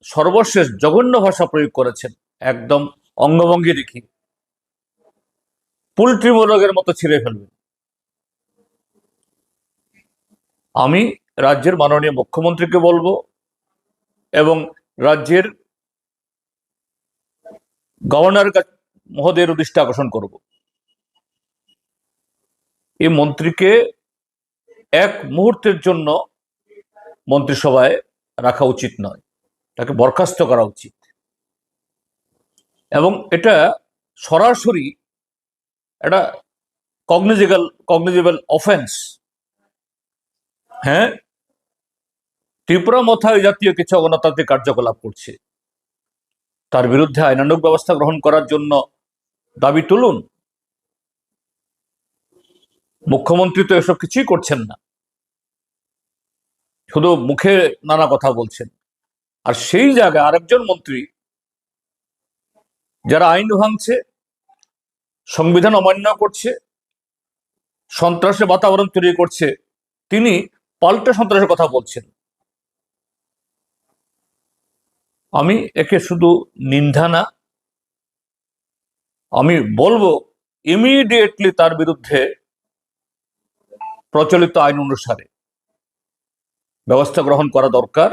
সর্বশেষ জঘন্য ভাষা প্রয়োগ করেছেন, একদম অঙ্গভঙ্গি দেখি পোল্ট্রি মোরগের মতো ছিঁড়ে ফেলবেন। আমি রাজ্যের মাননীয় মুখ্যমন্ত্রীকে বলবো এবং রাজ্যের গভর্নর মহোদয়ের দৃষ্টি আকর্ষণ করব, এই মন্ত্রীকে এক মুহূর্তের জন্য মন্ত্রিসভায় রাখা উচিত নয়, তাকে বরখাস্ত করা উচিত। এবং এটা সরাসরি একটা কগনিজেবল অফেন্স। হ্যাঁ, ত্রিপুরা মাথায় জাতীয় কিছু অগণতান্ত্রিক কার্যকলাপ করছে, তার বিরুদ্ধে আইনানুগ ব্যবস্থা গ্রহণ করার জন্য দাবি তুলুন। মুখ্যমন্ত্রী তো এসব কিছুই করছেন না, শুধু মুখে নানা কথা বলছেন। আর সেই জায়গায় আরেকজন মন্ত্রী যারা আইন ভাঙছে, সংবিধান অমান্য করছে, সন্ত্রাসের বাতাবরণ তৈরি করছে, তিনি পাল্টা সন্ত্রাসের কথা বলছেন। আমি একে শুধু নিন্দা না, আমি বলবো ইমিডিয়েটলি তার বিরুদ্ধে প্রচলিত আইন অনুসারে ব্যবস্থা গ্রহণ করা দরকার।